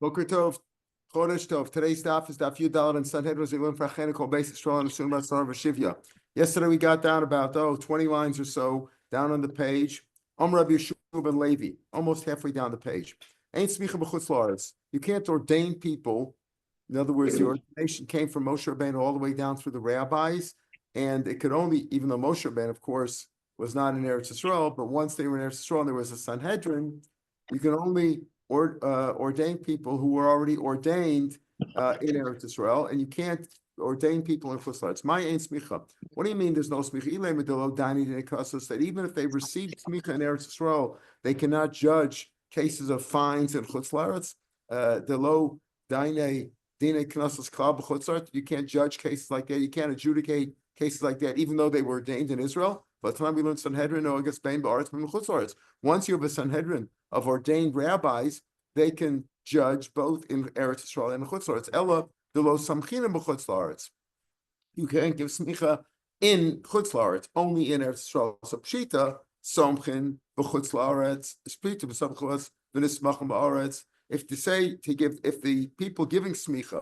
Boker Tov, Chodesh Tov. Today's daf is Daf Yudal and Sandhedros Elim for Achenekol Beis Yisrael and Asum Basar V'Shivya. Yesterday we got down about 20 lines or so down on the page. Rav Yeshua ben Levi, almost halfway down the page. Ain't smicha b'chutz la'aretz. You can't ordain people. In other words, the ordination came from Moshe Rabbeinu all the way down through the rabbis, and it could only, even though Moshe Rabbeinu, of course, was not in Eretz Yisrael, but once they were in Eretz Yisrael and there was a Sanhedrin, you can only ordain people who were already ordained in Eretz Yisrael, and you can't ordain people in Chutz La'aretz. My ain't smicha. What do you mean there's no smicha? That even if they received smicha in Eretz Yisrael, they cannot judge cases of fines in Chutz La'aretz. The low dine knesses klal b'chutz la'aretz. You can't judge cases like that. You can't adjudicate cases like that, even though they were ordained in Israel. But time we learned Sanhedrin or against Bain ba'aretz b'chutz la'aretz. Once you have a Sanhedrin of ordained rabbis, they can judge both in Eretz Yisrael and Chutz La'aretz. Ella the lo samchina b'chutz la'aretz. You can't give smicha in Chutz La'aretz, only in Eretz Yisrael. So pshita samchin b'chutz la'aretz, pshita b'samchus v'nismachim ba'aretz. If the people giving smicha,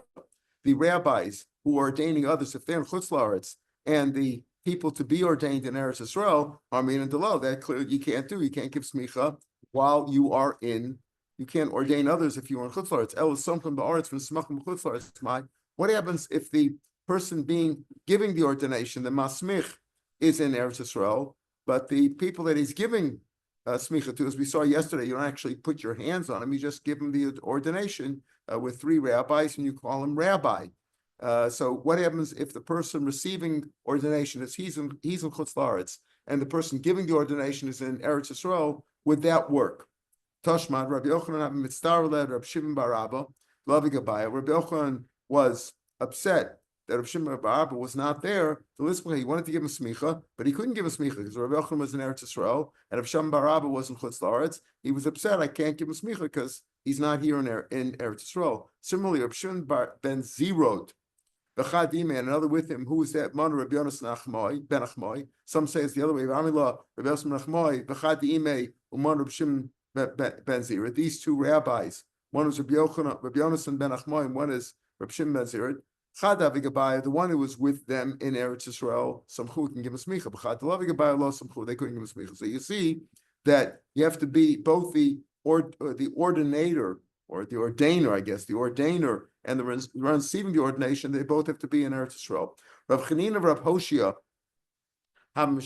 the rabbis who are ordaining others, if they're in Chutz La'aretz, and the people to be ordained in Eretz Yisrael, Armin and Delo, that clearly you can't do. You can't give smicha while you are in. You can't ordain others if you are in Chutz La'aretz. El something ba'aretz from smachim Chutz La'aretz. What happens if the person giving the ordination, the masmich, is in Eretz Yisrael, but the people that he's giving smicha to, as we saw yesterday, you don't actually put your hands on him. You just give him the ordination with three rabbis, and you call him rabbi. So what happens if the person receiving ordination is he's in Chutz La'aretz, and the person giving the ordination is in Eretz Yisrael? Would that work? Tashman, Rabbi Yochanan mitzdarled Rabbi Shimon bar Abba, loving Abaya. Rabbi Yochanan was upset that Rabbi Shimon bar Abba was not there to listen. He wanted to give him smicha, but he couldn't give him smicha because Rabbi Yochanan was in Eretz Yisrael and Rabbi Shimon bar Abba was in Chutz La'aretz. He was upset. I can't give him smicha because he's not here in Eretz Yisrael. Similarly, Rabbi Shimon ben Zerod, and another with him, who was that? Man Rabbi Yonasan ben Achmoi. Some say it's the other way. Amila Rabbi Yonasan ben Achmoi, B'chad uman Rabbi Shimon ben Zerod. These two rabbis, one is Rabbi Yonasan ben Achmoi, and one is Rabbi Shimon ben Zerod. Chad Avigabaya, the one who was with them in Eretz Yisrael, Samchu can give a smicha. But Chad Avigabaya lo Samchu, they couldn't give a smicha. So you see that you have to be both the ordinator or the ordainer, I guess, the ordainer and the receiving the ordination. They both have to be in Eretz Yisrael. Rav Chanina, Rav Hoshia, Rabbi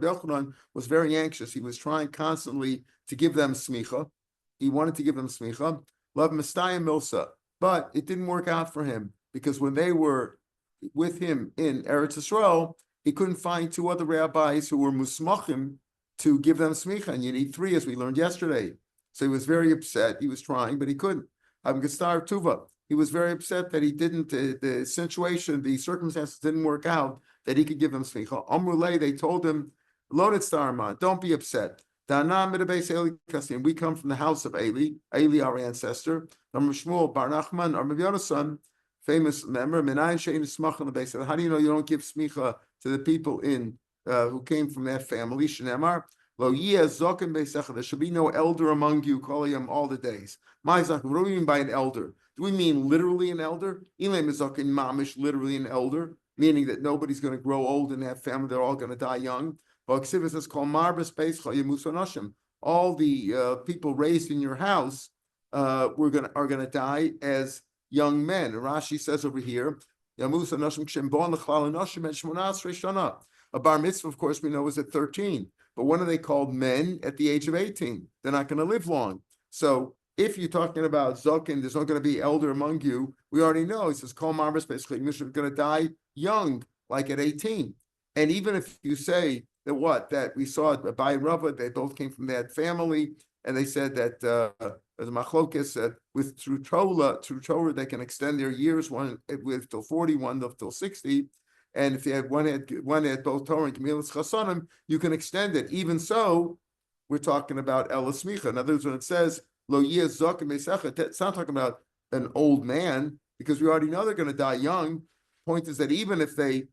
Yochanan was very anxious. He was trying constantly to give them smicha. He wanted to give them smicha. Love Mistaya Milsa, but it didn't work out for him because when they were with him in Eretz Yisrael, he couldn't find two other rabbis who were musmachim to give them smicha, and you need three, as we learned yesterday. So he was very upset. He was trying, but he couldn't. Gestar Tuva. He was very upset that he didn't, the situation, the circumstances didn't work out, that he could give them smicha. Amrulay, they told him, Loaded Starman, don't be upset. We come from the house of Eli, our ancestor. Shmuel Bar Nachman, our Yonasan, famous member. How do you know you don't give smicha to the people who came from that family? Shnemar. There should be no elder among you, calling him all the days. What do we mean by an elder? Do we mean literally an elder? Mamish, literally an elder, meaning that nobody's going to grow old in that family, they're all going to die young. All the people raised in your house are going to die as young men. Rashi says over here, a bar mitzvah, of course, we know is at 13. But when are they called men? At the age of 18. They're not going to live long. So if you're talking about Zokin, there's not going to be elder among you. We already know. It says, Kol Marbas, basically, you're going to die young, like at 18. And even if you say that we saw it by Rava, they both came from that family, and they said that as Machlokes through Torah, they can extend their years, one with till 40, one till 60. And if you had one had both Torah and Kemilas Chasanim, you can extend it. Even so, we're talking about El Smicha. In other words, when it says Lo Yeh Zok Meisachet, it's not talking about an old man, because we already know they're going to die young. Point is that even if they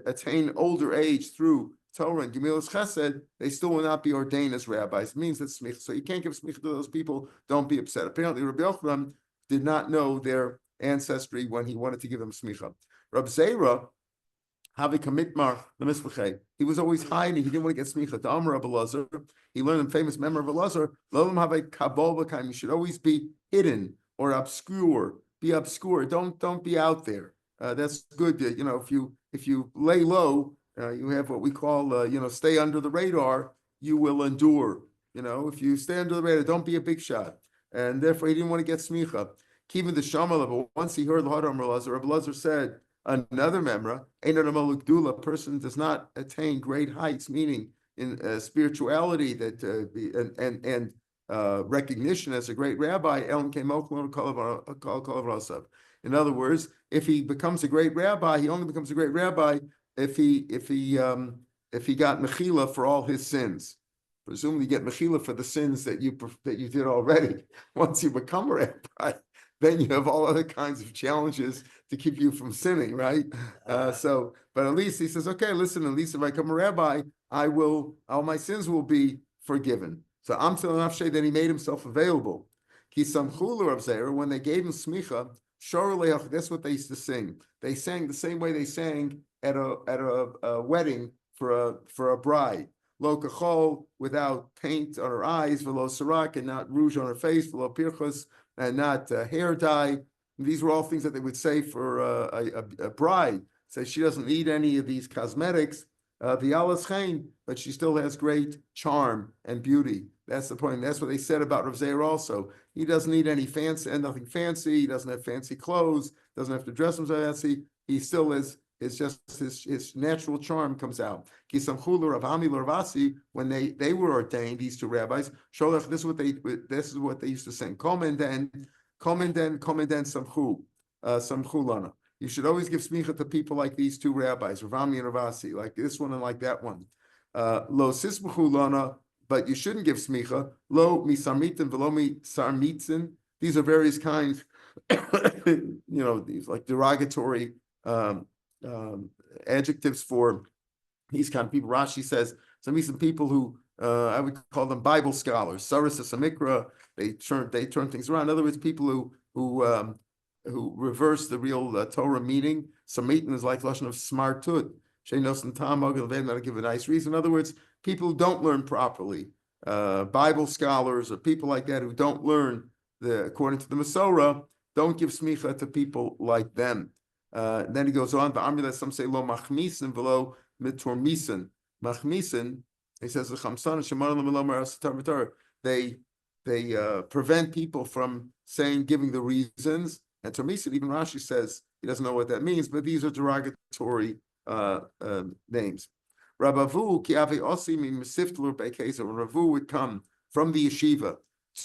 attain older age through Torah and Gemilas Chesed, they still will not be ordained as rabbis. It means that smicha. So you can't give smicha to those people. Don't be upset. Apparently, Rabbi Yochanan did not know their ancestry when he wanted to give them smicha. Rab Zera, he was always hiding. He didn't want to get smicha. The Amar of Elazar, he learned the famous memory of Elazar. You should always be hidden or obscure. Be obscure. Don't be out there. That's good. If you lay low, you have what we call stay under the radar. You will endure. If you stay under the radar, don't be a big shot. And therefore, he didn't want to get smicha. Keeping the shamal level. Once he heard the Hadar Amar Elazar, Rabbi Elazar said. Another memra, a person does not attain great heights, meaning in spirituality and recognition as a great rabbi. In other words, if he becomes a great rabbi, he only becomes a great rabbi if he got mechila for all his sins. Presumably, you get mechila for the sins that you did already. Once you become a rabbi, then you have all other kinds of challenges to keep you from sinning, right? But at least he says, okay, listen, at least if I become a rabbi, all my sins will be forgiven. So Amsel Nafshe, then he made himself available. Kisamchulu of Zera, when they gave him smicha, that's what they used to sing. They sang the same way they sang at a wedding for a bride. Lo kachol, without paint on her eyes, velo sarak, and not rouge on her face, velo pirchos, and not hair dye. These were all things that they would say for a bride. Say she doesn't need any of these cosmetics, but she still has great charm and beauty. That's the point. That's what they said about Rav Zeir also. He doesn't need any fancy and nothing fancy. He doesn't have fancy clothes. Doesn't have to dress himself fancy. He still is. It's just his natural charm comes out. Kisamchulu Rav Ami Ravasi, when they were ordained, these two rabbis, Sholach, this is what they used to sing. Komen den samchu lana. You should always give smicha to people like these two rabbis, Rav Ami and Ravasi, like this one and like that one. Lo sismuchu lana, but you shouldn't give smicha. Lo misarmitin velo misarmitzin. These are various kinds, these like derogatory adjectives for these kind of people. Rashi says some people who I would call them Bible scholars. Sarasa Samikra, they turn things around. In other words, people who reverse the real Torah meaning. Samitin is like lashon of smartud. Sheinos and Tam not give a nice reason. In other words, people who don't learn properly, Bible scholars or people like that who don't learn according to the Masorah, don't give smicha to people like them. Then he goes on, but some say lo machmisen velo mitormisen. Machmisen, he says the chamsan they prevent people from giving the reasons. And tormisen, even Rashi says he doesn't know what that means, but these are derogatory names. Rabavu kiavi osi mi mesiftler bekezer. Ravu would come from the yeshiva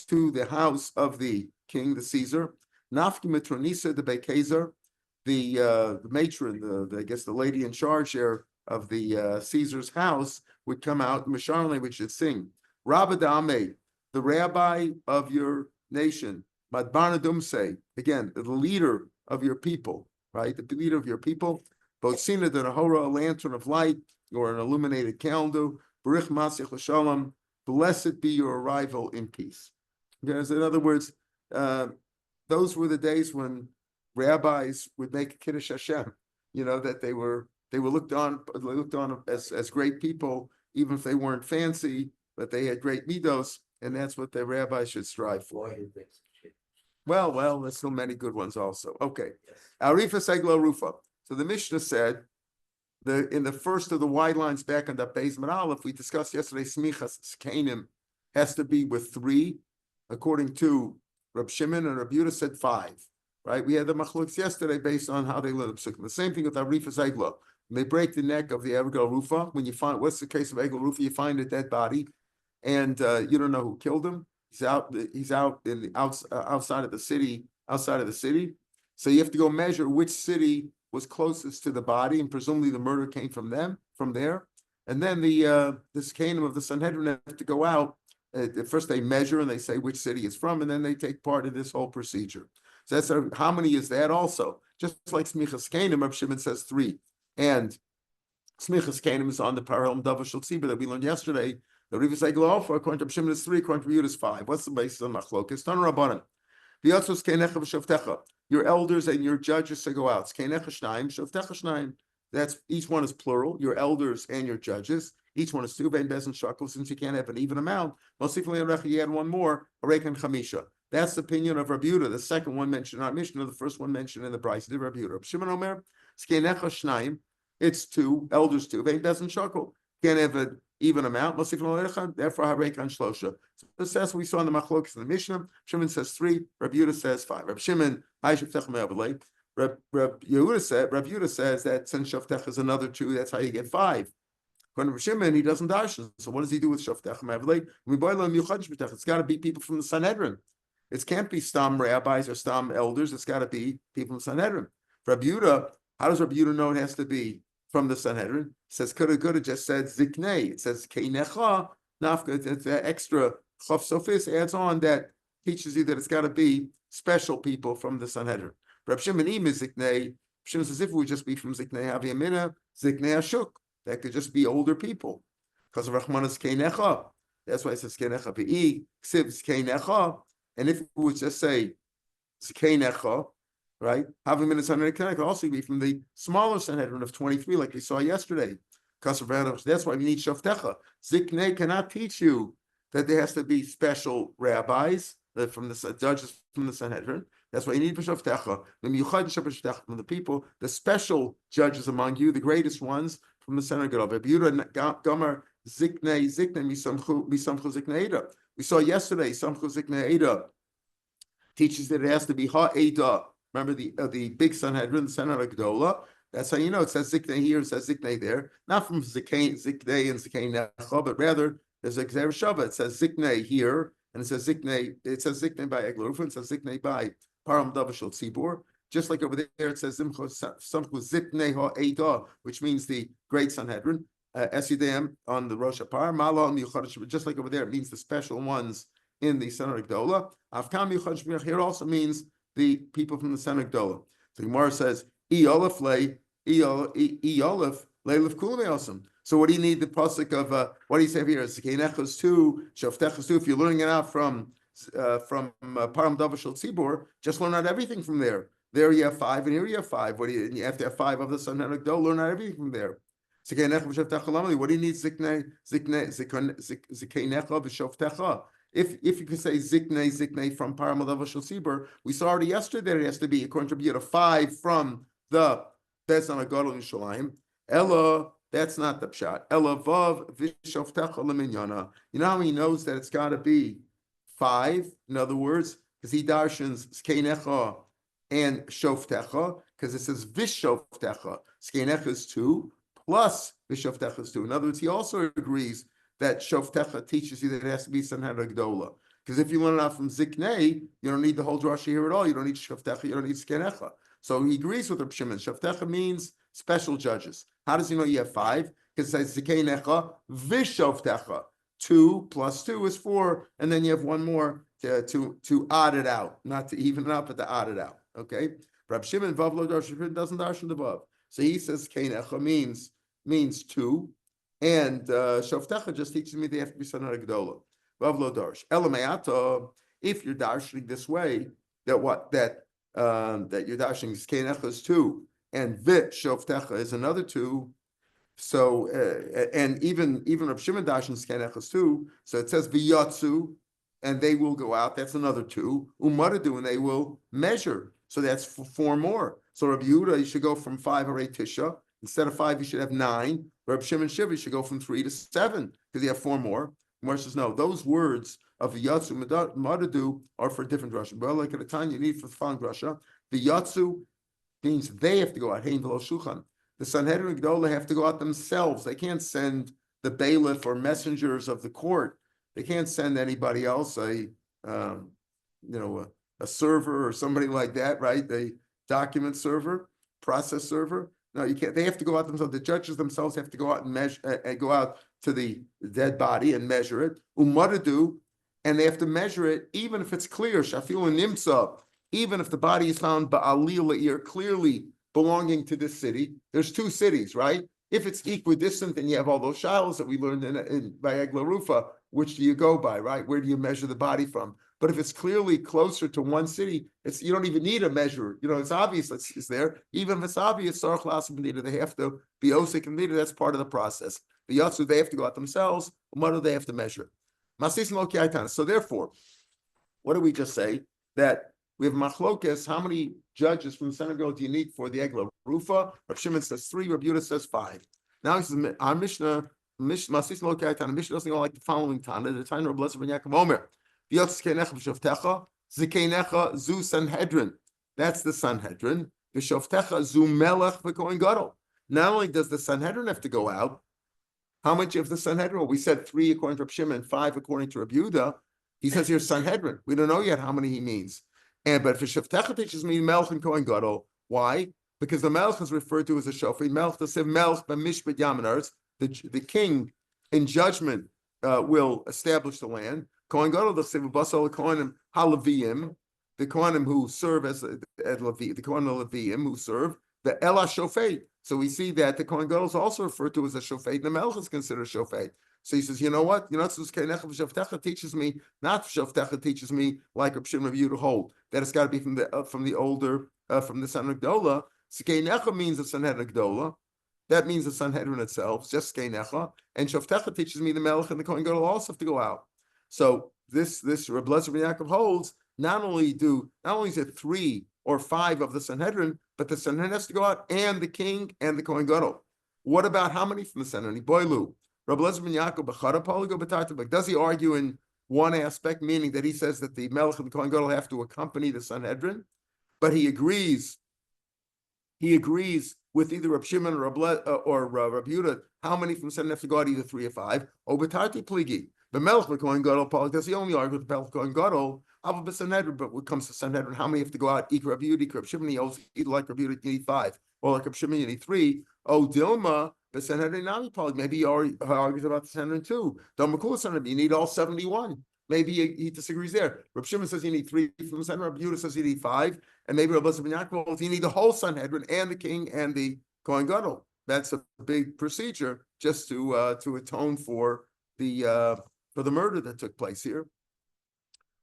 to the house of the king, the Caesar. Nafki mitronisa the bekezer. The matron, I guess the lady in charge there of the Caesar's house would come out, Misharle, which should sing. Rabadame, the rabbi of your nation, Madbana Dumse, again, the leader of your people, right? The leader of your people. Botsina the Nahora, a lantern of light, or an illuminated candle. Barich Masich L'Shalom, blessed be your arrival in peace. Because in other words, those were the days when rabbis would make Kiddush Hashem, that they were looked on as great people, even if they weren't fancy, but they had great midos, and that's what the rabbis should strive for. Well, there's so many good ones also. Okay. Arifa Segla Rufa. So the Mishnah said, in the first of the wide lines back on the Beis Aleph, we discussed yesterday, Smichas Kainim has to be with 3, according to Reb Shimon, and Reb Yehuda said 5. Right, we had the machlokes yesterday based on how they learn the psukim. The same thing with Arifa Zegla. When they break the neck of the Egel Rufa, when you find what's the case of Egel Rufa, you find a dead body, and you don't know who killed him. He's out in the outside of the city. So you have to go measure which city was closest to the body, and presumably the murder came from there. And then this Canaan of the Sanhedrin have to go out. First they measure and they say which city it's from, and then they take part in this whole procedure. So that's how many is that also? Just like Smichas Kainim, Reb Shimon says 3. And Smichas Kanim is on the parallel Dava Tzibur that we learned yesterday. The Riva Segel Alpha, according to Shimon is 3, according to Yud is 5. What's the basis of Machlokas? Tan Rabbanan. V'yatzos Keinecha v'Shavtecha. Your elders and your judges to go out. Keinecha Shnaim, Shavtecha Shnaim. That's each one is plural. Your elders and your judges. Each one is 2. Vein Bezin Shakel. Since you can't have an even amount, Mosifli and Recha, you add one more. Arekan Chamisha. That's the opinion of Rabbi Yehuda. The second one mentioned in our Mishnah. The first one mentioned in the Brisa of Rabbi Yehuda. Shimon Omer. Keinecha Shnaim. It's 2, elders 2. Vein Bezin Shakel. Can't have an even amount. Therefore, Harekan Shlosha. So that's what we saw in the Machlokas in the Mishnah. Shimon says 3. Rabbi Yehuda says 5. Rabbi Shimon, Rabbi Yehuda says that since Shavtech is another 2, that's how you get 5. According to Rabbi Shimon, he doesn't darshan. So what does he do with Shavtech? It's got to be people from the Sanhedrin. It can't be stam rabbis or stam elders. It's got to be people from the Sanhedrin. Rabbi Yehuda, how does Rabbi Yehuda know it has to be from the Sanhedrin? It says could have just said ziknei. It says keinecha nafka. It's an extra chaf sofis adds on that teaches you that it's got to be special people from the Sanhedrin. Reb Shimon is ziknei. Shimon says if it would just be from ziknei aviyamina ziknei ashuk, that could just be older people because of Rahman is keinecha. That's why it says keinecha be'i ksiv keinecha. And if it would just say keinecha, right? Having been a Sanhedrin could also be from the smaller Sanhedrin of 23, like we saw yesterday. That's why we need Shavtecha. Ziknei cannot teach you that there has to be special rabbis from the judges from the Sanhedrin. That's why you need Shavtecha. From the people, the special judges among you, the greatest ones from the Sanhedrin. We saw yesterday, Samchu Ziknei teaches that it has to be Ha'eda. Remember the big Sanhedrin, the Sanhedrin Gdola. That's how you know it says Ziknei here, it says Ziknei there. Not from Ziknei and Ziknei Necha, but rather there's a Gzer Shava. It says Ziknei here, and it says Ziknei by Eglarufin, it says Ziknei by Param Davashal Tzibur. Just like over there, it says Simchu Ziknei Ha'eda, which means the great Sanhedrin. Esidam on the Rosh Hapar, Mala on the Yuchad. Just like over there, it means the special ones in the Sanhedrin Gdola. Avkam Yuchad here also means the people from the Sanhedrin Gdola. So Gemara says, "Eolef lei, Eolef leilef kuleosam." So what do you need the pasuk of? What do you say here? Ziknechas 2, Shavtechas 2. If you're learning it out from Param Davashal Tzibur, just learn out everything from there. There you have 5, and here you have 5. What do you have to have 5 of the Sanhedrin Gdola? Learn out everything from there. What do you need? Ziknecha b'shavtecha. If you could say ziknei from Paramadav Shosibur, we saw already yesterday that it has to be according to Rabbi 5 from the Bezan Agadol Yishalayim. Ella, that's not the pshat. Ella vav v'shavtecha leminyana. You know how he knows that it's got to be 5? In other words, because he darshans ziknecha and shavtecha, because it says v'shavtecha. Ziknecha is 2. Plus Vishavtecha is 2. In other words, he also agrees that Shavtecha teaches you that it has to be Sanhedrin Gdola. Because if you learn it out from Ziknei, you don't need the whole drasha here at all. You don't need Shavtecha, you don't need Skenecha. So he agrees with Reb Shimon. Shavtecha means special judges. How does he know you have 5? Because it says Ziknecha Vishavtecha. 2 plus 2 is 4, and then you have one more to odd it out. Not to even it out, but to odd it out. Okay? Reb Shimon Vav Lo Darshan doesn't darshan the Vav. So he says Keinecha means 2, and Shavtecha just teaches me they have to be Sanhedrin Gdola. Vav Lo Darsh. Elameata, if you're darshaning this way, that you're darshaning is Keinecha is 2, and Vit Shavtecha is another 2. So and even Rav Shimon darshaning Keinecha is 2. So it says V'yatzu, and they will go out. That's another 2. Umaradu, and they will measure. So that's 4 more. So Rabbi Yehuda, you should go from 5 or 8 tisha. Instead of 5, you should have 9. Rabbi Shimon Shiva, you should go from 3 to 7 because you have 4 more. Gemara says no. Those words of the Yatsu Madadu are for different drasha. But like at a time you need for the following drasha. The Yatsu means they have to go out. Hein v'lo shulchan. The Sanhedrin Gdola have to go out themselves. They can't send the bailiff or messengers of the court. They can't send anybody else, a server or somebody like that, right? The document server, process server. No, you can't. They have to go out themselves. The judges themselves have to go out and measure, go out to the dead body and measure it. Umaradu, and they have to measure it even if it's clear. Shafil and Nimsa, even if the body is found ba'alil la'ir, clearly belonging to this city. There's 2 cities, right? If it's equidistant, then you have all those shilos that we learned by Egla Rufa. Which do you go by, right? Where do you measure the body from? But if it's clearly closer to one city, you don't even need a measure. It's obvious it's there. Even if it's obvious, they have to be osik and leader. That's part of the process. The yatsu, they have to go out themselves. What do they have to measure? So therefore, what do we just say? That we have machlokes. How many judges from the synagogue do you need for the Egla Rufa? Rav Shimon says 3. Rav Yehuda says 5. Now he says our Mishnah doesn't go like the following Tana. The Tana of Blessed Ben Yaakov Omer. Zu Sanhedrin. That's the Sanhedrin. V'shovtecha zu melech v'kohen gadol. Not only does the Sanhedrin have to go out, how much of the Sanhedrin? Well, we said 3 according to Rav Shimon and 5 according to Rav Yehuda. He says here Sanhedrin. We don't know yet how many he means. But for Shavtecha teaches me melech and kohen gadol. Why? Because the melech is referred to as a shofet. Melech to say melech b'mishpat yaminars. The king in judgment will establish the land. Kohen gadol the basal kohenim halavim, the kohenim who serve as Levi, the kohenim levim who serve the ela shofet. So we see that the kohen gadol is also referred to as a shofet. The melech is considered a shofet. So he says, you know what? Shavtecha teaches me, not Shavtecha teaches me like Rav Shimon to hold that it's got to be from the older from the Sanhedrin Gdola. Skenecha means the Sanhedrin Gdola. That means the Sanhedrin itself, just Skenecha. And Shavtecha teaches me the Melech and the Kohen Gadol also have to go out. So this Reb Lezer ben Yaakov holds not only is it 3 or 5 of the Sanhedrin, but the Sanhedrin has to go out and the king and the Kohen Gadol. What about how many from the Sanhedrin? Boilu. Reb Lezer ben Yaakov b'chara poligo b'tartabek. Does he argue in one aspect, meaning that he says that the Melech and the Kohen Gadol have to accompany the Sanhedrin, but he agrees with either Rav Shimon or Rav Yehuda, how many from Sanhedrin have to go out, either 3 or 5. Obetarti pligi. The Melech and Kohen Gadol, does he only argue with the Melech and Kohen Gadol? But when it comes to Sanhedrin, how many have to go out? Rav Yehuda, Rav Shimon, he also either like Rav Yehuda, you need 5, or like Rav Shimon, you need 3. Oh, Dilma, the Sanhedrin now maybe he argues about the Sanhedrin too. Domakula Sanhedrin, you need all 71. Maybe he disagrees there. Rav Shimon says you need 3 from the Sanhedrin. Rav Yehuda says you need 5, and maybe Rav Lezer ben Yaakov, you need the whole Sanhedrin and the king and the Kohen Gadol. That's a big procedure just to atone for the murder that took place here.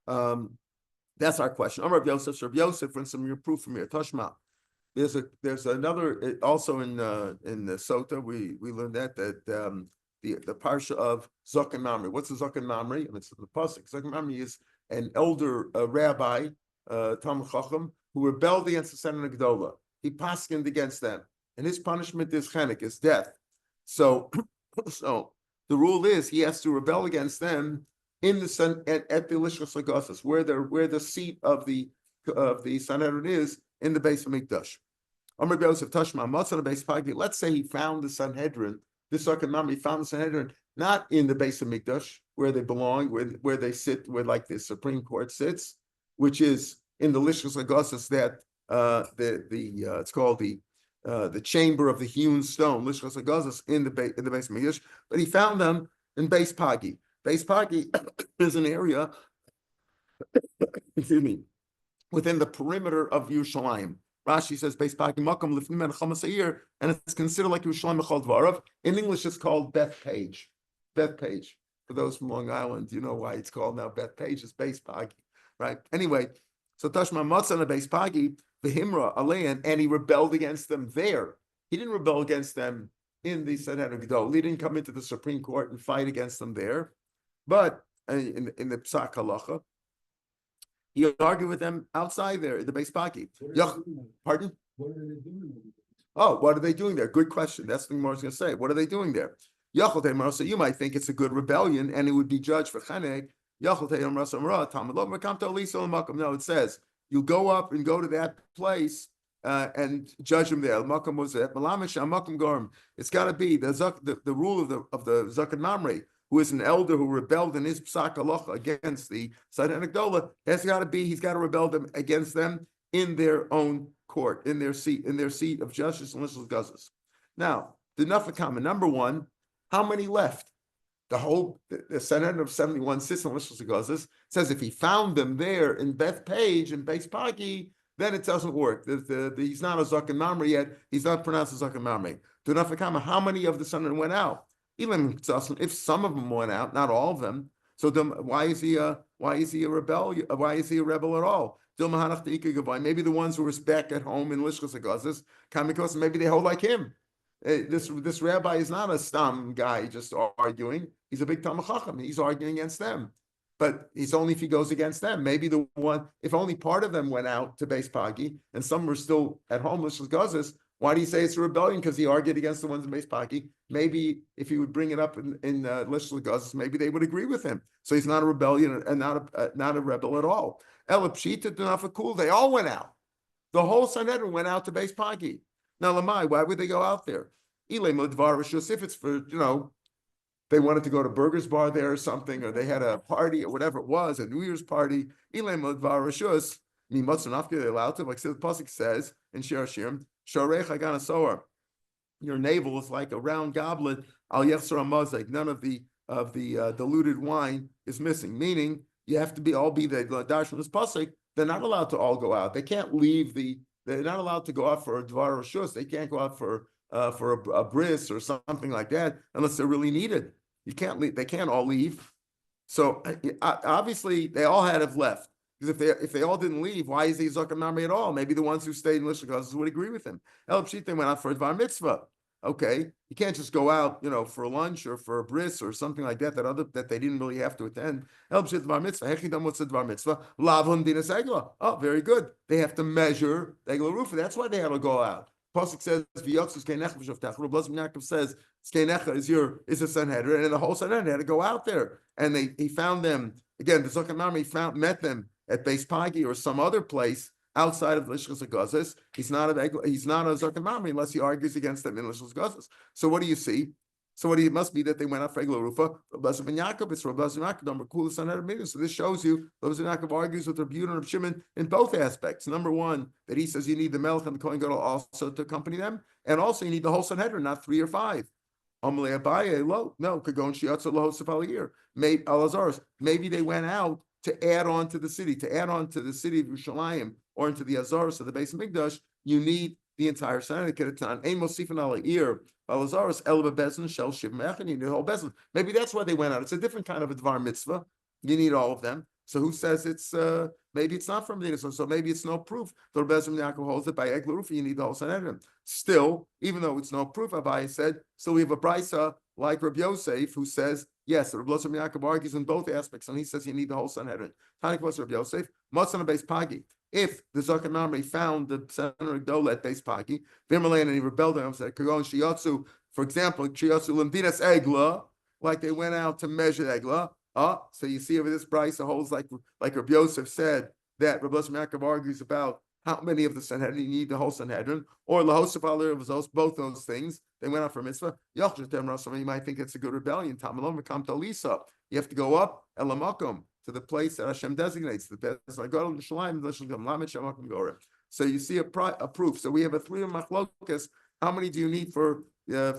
That's our question. Rav Yosef, for some proof from here. Tashma. There's another also in the Sota we learned that the parsha of Zaken Mamre. What's the Zaken Mamre? And it's the pasuk. Zaken Mamre is an elder rabbi, Talmud Chacham, who rebelled against the Sanhedrin Gdola. He paskined against them, and his punishment is chenek, is death. So the rule is he has to rebel against them in the at the Lishkas Lagosas, where the seat of the Sanhedrin is in the base of Mikdash. Amr Yosef Tashma Matzah the base Pagi. Let's say he found the Sanhedrin. This Zaken Mamre, he found the Sanhedrin not in the base of Mikdash, where they belong, where they sit, where like the Supreme Court sits, which is in the Lishkas Lagosas that it's called the chamber of the hewn stone, Lishkas Lagosas in the base of Mikdash. But he found them in base Pagi. Base Pagi is an area, excuse me, within the perimeter of Yerushalayim. Rashi says Beis Pagi Makam Lifnim and Chamasayir, and it's considered like Yerushalayim Echal Dvarav. In English, it's called Beth Page. Beth Page. For those from Long Island, you know why it's called now Beth Page. It's Beis Pagi, right? Anyway, so Tashma Matzah and Beis Pagi, the Himra Alein, and he rebelled against them there. He didn't rebel against them in the Sanhedrin Gedol. He didn't come into the Supreme Court and fight against them there, but in the Psak Halacha. He argued with them outside there, the Beis Pagi. Pardon? What are they doing? Oh, what are they doing there? Good question. That's what Gemara is going to say. What are they doing there? So you might think it's a good rebellion and it would be judged for Chaneg. No, it says you go up and go to that place and judge them there. It's got to be the rule of the Zaken Mamre, who is an elder who rebelled in his psak halacha against the Sanhedrin Gdola, he's got to rebel them against them in their own court, in their seat of justice and Lishkas Gazas. Now, the Nafakama, number 1, how many left? The Sanhedrin of 71 sits in Lishkas Gazas, says if he found them there in Beth Page and Beis Pagi, then it doesn't work. He's not a Zaken Mamre yet. He's not pronounced a Zaken Mamre. How many of the Sanhedrin went out? If some of them went out, not all of them. So why is he a rebel? Why is he a rebel at all? Maybe the ones who were back at home in Lishkas Agazis, Kamikos, maybe they hold like him. This rabbi is not a stam guy just arguing. He's a big Talmud Chacham. He's arguing against them. But it's only if he goes against them. Maybe the one, if only part of them went out to base Pagi and some were still at home, Lishkas Agazis, why do you say it's a rebellion? Because he argued against the ones in base Paki. Maybe if he would bring it up in Lishkas Agazis, maybe they would agree with him. So he's not a rebellion and not a rebel at all. Elapshita Dunafakul, they all went out. The whole Sanhedrin went out to base Pagi. Now, Lamai, why would they go out there? If it's for, they wanted to go to Burger's Bar there or something, or they had a party or whatever it was, a New Year's party. They allowed to, like the Pasuk says in Shiur, your navel is like a round goblet. Al Yechsar Amazek. None of the diluted wine is missing. Meaning you have to all be the darshan this pasuk. They're not allowed to all go out. They can't leave They're not allowed to go out for a dvar or shus. They can't go out for a bris or something like that unless they're really needed. You can't leave. They can't all leave. So obviously they all had to have left. Because if they all didn't leave, why is he Zakam Nami at all? Maybe the ones who stayed in Lishkas would agree with him. El Pshit, they went out for a Dvar Mitzvah. Okay, you can't just go out, for lunch or for a bris or something like that that they didn't really have to attend. El Pshit Dvar Mitzvah. Hechidam, what's the Dvar Mitzvah? Lavon Dinas Egla. Oh, very good. They have to measure the Egla Rufa. That's why they had to go out. Pasuk says, "V'yotzus Keinech v'shavtach." Rabbi Yaakov says, "Keinecha is a Sanhedrin," and the whole Sanhedrin had to go out there. And he found them again. The Zakam Nami met them at Beis Pagi or some other place outside of Lishkas Agazis. He's not a Zakam Nami unless he argues against them in Lishkas Agazis. So what do you see? So what it must be that they went out for Egla Rufa. Rabbi Yaakov, it's Rabbi Yaakov, number cool Sanhedrin meeting. So this shows you Rabbi Yaakov argues with Rabbi Yehuda and Rabbi Shimon in both aspects. Number one, that he says you need the Melech and the Kohen Gadol also to accompany them, and also you need the whole Sanhedrin, not 3 or 5. Amalei Abaye, no, Kagon Shiatza Lohosef Aliyir. Maybe they went out to add on to the city, of Yerushalayim, or into the Azaros of the base of Mikdash. You need the entire Sanhedrin. You need the whole bezin. Maybe that's why they went out. It's a different kind of a dvar mitzvah. You need all of them. So who says it's maybe it's not from the so maybe it's no proof. The Bezim Yaakov holds it by Egla Rufa. You need the whole Sanhedrin. Still, even though it's no proof, Abai said, still we have a brisa like Rabbi Yosef who says yes. Rabbi Yaakov argues in both aspects, and he says you need the whole Sanhedrin. Tanik was Rabbi Yosef. Matzana Beis Pagi. If the Zakam Nami found the Sanhedrin Gdol at Beis Pagi, V'Merlein and he rebelled and said, Kagon Shiyatsu, for example, Shiyatsu Lamdinas Egla, like they went out to measure Egla. So you see over this brisa holds like Rabbi Yosef said that Rabbi Yaakov argues about how many of the Sanhedrin you need the whole Sanhedrin, or Lahosef Alir of those, both those things. They went out for mitzvah. You might think it's a good rebellion. You have to go up Elamakom to the place that Hashem designates. So you see a proof. So we have a 3 machlokas. How many do you need for the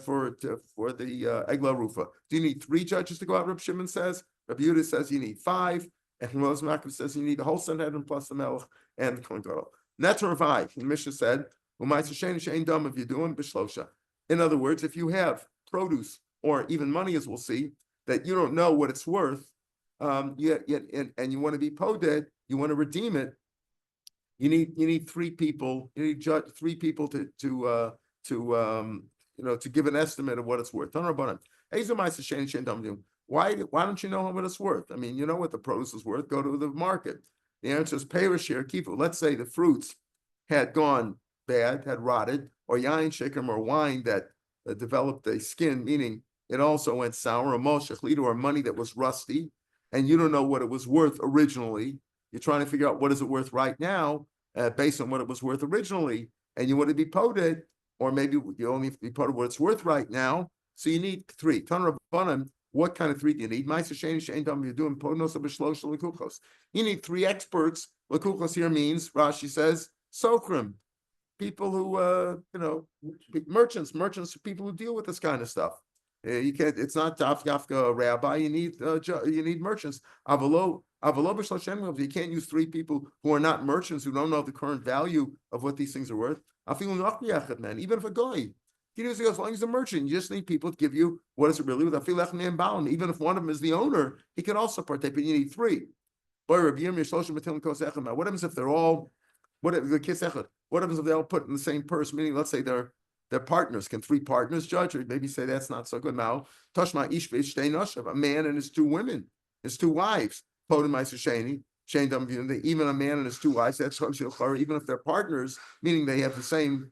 Egla Rufa? Do you need 3 judges to go out? Reb Shimon says. Rabbi Yehuda says you need 5, and Rav Meir Shapiro says you need the whole Sanhedrin plus the Melech and the Kohen Gadol. That's revive. The Mishnah said, if you're doing b'shlosha. In other words, if you have produce or even money, as we'll see, that you don't know what it's worth, and you want to be poded, you want to redeem it, you need 3 people. You need 3 people to give an estimate of what it's worth. Why don't you know what it's worth? I mean, you know what the produce is worth. Go to the market. The answer is pay or share keep. Let's say the fruits had gone bad, had rotted, or yain shekem, or wine that developed a skin, meaning it also went sour, or moshech or money that was rusty, and you don't know what it was worth originally. You're trying to figure out what is it worth right now, based on what it was worth originally, and you want to be poded, or maybe you only have to be poded what it's worth right now. So you need 3. Tan Rabbanan. What kind of 3 do you need? You're doing you need 3 experts. Lekuchos here means, Rashi says, sokrim, people who, merchants, people who deal with this kind of stuff. You can't. It's not dafka rabbi. You need merchants. Avalo b'shloshim. You can't use 3 people who are not merchants, who don't know the current value of what these things are worth. Even if a goy, As long as he's a merchant, you just need people to give you what is it really with a even if one of them is the owner, he can also partake, but you need three. What happens if they're all what happens if they all put in the same purse? Meaning, let's say they're partners. Can three partners judge? Or maybe say that's not so good. Now, Tashma Ishvish a man and his two women, his two wives. Even a man and his two wives, that's even if they're partners, meaning they have the same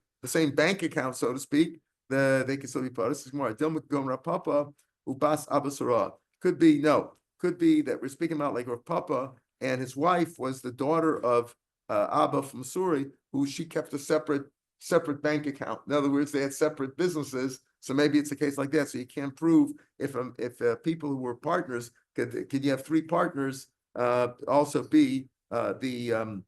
bank account, so to speak, they can still be part. This is more Papa Ubas Abasara. Could be that we're speaking about like Rav Papa and his wife was the daughter of Abba from Suri, who she kept a separate bank account. In other words, they had separate businesses. So maybe it's a case like that. So you can't prove if people who were partners could you have three partners also be the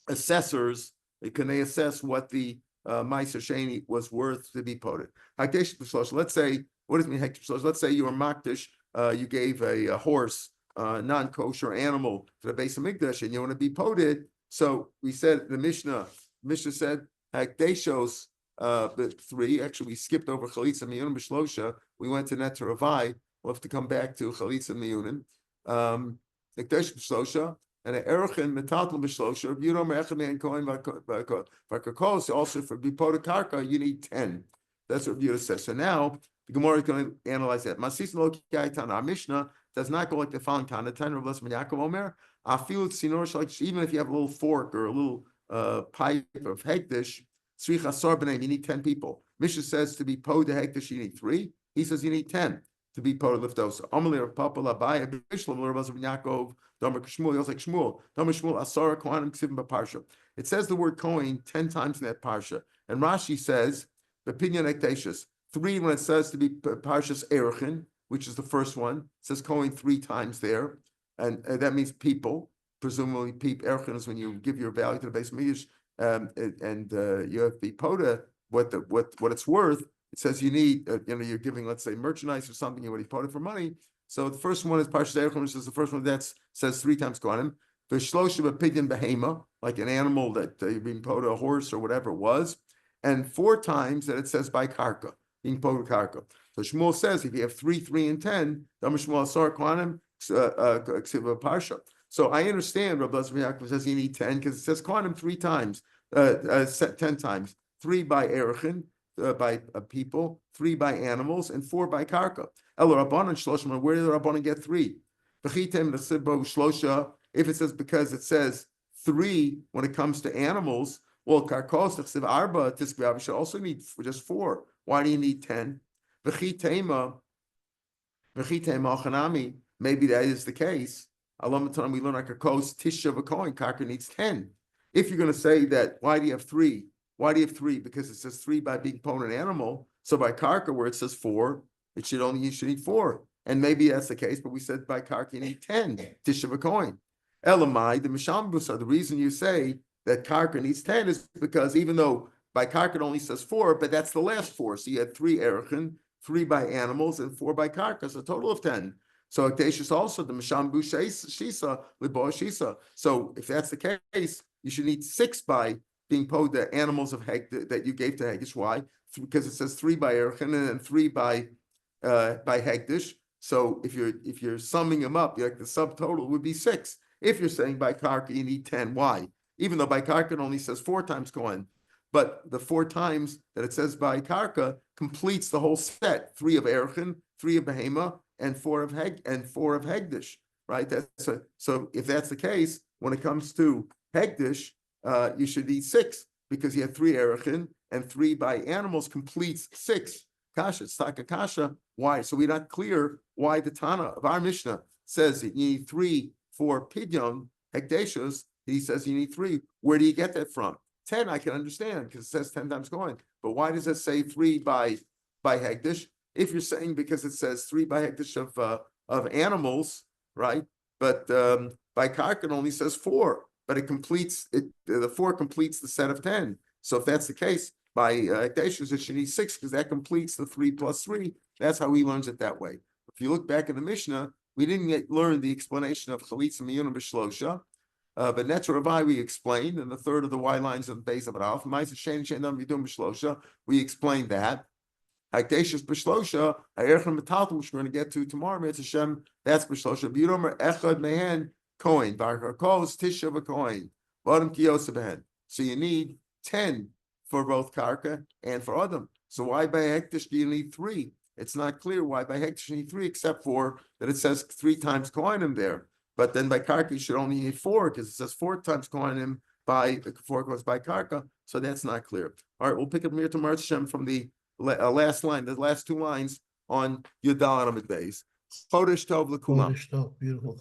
assessors? Can they assess what the Meiser Sheni was worth to be poted? Let's say, what does it mean hektish? Let's say you were makdish, you gave a horse, non-kosher animal to the base of Mikdash, and you want to be poted. So we said the Mishnah said hekdeshos three. Actually, we skipped over chalitza miyunim b'shlosha. We went to Netter Ravai. We'll have to come back to chalitza miyunim. Hekdesh b'shlosha. And an erichin metatl b'shlosha. If you don't me'echem kohen v'kakos, also for bipota karka, you need 10. That's what Yehuda says. So now the Gemara is going to analyze that. Masis lo kaitan. Our Mishnah does not go like the following Tana. Tana Rav Yaakov Omer. I feel it's sinor even if you have a little fork or a little pipe of hekdesh. Tzrich asar b'nei. You need 10 people. Mishnah says to be po de hekdesh you need 3. He says you need 10 to be po de liftosa. Amalei Rav Papa labaya b'ishlam Rav Yaakov. Damar Shmuel, he was like Shmuel. Damar Shmuel Asara Kohanim Ksivim b'Parsha. It says the word Kohen 10 times in that parsha, and Rashi says the opinion Ektashus 3 when it says to be Parshas Erichin, which is the first one. It says Kohen 3 times there, and that means people. Presumably, people. Erichin is when you give your value to the base midrash, and you have the poda what it's worth. It says you need you're giving, let's say, merchandise or something. You already poda for money. So the first one is Parshas Erichin, which is the first one that says 3 times Kohanim. The Shlosh of a pidyon behema, like an animal that you're being poda, a horse or whatever it was, and 4 times that it says by karka, being poda karka. So Shmuel says if you have 3, 3, and 10, Damar Shmuel Asar Kohanim Ksiva Parsha. So I understand Rav Yaakov says you need 10 because it says Kohanim 3 times, 10 times, 3 by Erichin, by people, 3 by animals, and 4 by karka. El Rabbanan Shloshim. Where did the Rabbanan get 3? B'chitem l'sibbo shlosha. If it says because it says 3 when it comes to animals, well, karkos l'chsiv arba tiskvav. You should also need just 4. Why do you need 10? B'chitema chanami. Maybe that is the case. Alam Tanam we learn like karkos tisha v'kohen. Karka needs 10. If you're going to say that, why do you have 3? Why do you have 3? Because it says 3 by being pon an animal. So by karka, where it says 4, you should need 4. And maybe that's the case, but we said by karka you need 10 tisha v'kohen. Elamai, the Mishambusa, the reason you say that karka needs 10 is because even though by karka it only says 4, but that's the last 4. So you had 3 erichin, 3 by animals, and 4 by karka, so a total of 10. So Aktashis also, the Mishambu Shisa, Libo Shisa. So if that's the case, you should need 6 by being pod the animals of Heg that you gave to Hegdish. Why? Because it says 3 by erichin and then 3 by Hegdish. So if you're summing them up, like the subtotal would be 6. If you're saying by karka you need 10, why? Even though by karka it only says 4 times Kohen, but the 4 times that it says by karka completes the whole set: 3 of erichin, 3 of behema, and 4 of hegdish. Right? So if that's the case, when it comes to hegdish, you should need 6 because you have 3 erichin and 3 by animals completes 6. Kasha, it's taka kasha. Why? So we're not clear why the Tana of our Mishnah says that you need 3 for pidyon hekdeshos. He says you need 3. Where do you get that from? 10 I can understand because it says 10 times Kohen. But why does it say 3 by hekdesh? If you're saying because it says 3 by hekdesh of animals, right? But by karka it only says 4. But it completes it. The 4 completes the set of 10. So if that's the case, by hekdeshos it should need 6 because that completes the 3 plus 3. That's how he learns it that way. If you look back in the Mishnah, we didn't learn the explanation of chalitza miyunim b'shlosha, but Netter Ravai we explained, and the third of the Y lines of the base of it off. We explained that. Hagdashis b'shlosha, ha'erchem metaltal, which we're going to get to tomorrow, Mitzvah Hashem, that's b'shlosha. B'yomer echad mehen kohen, v'arkos tisha v'kohen, v'adam kiyos behen. So you need 10 for both karka and for adam. So why by hektish do you need 3? It's not clear why by hektish you need 3, except for that it says 3 times kohanim there. But then by karka you should only need 4, because it says 4 times kohanim by 4 goes by karka. So that's not clear. All right, we'll pick up Mir Tomar Shem from the last line, the last 2 lines on Yudal Amid Beis. Chodesh Tov L'Kulam. Chodesh Tov, beautiful.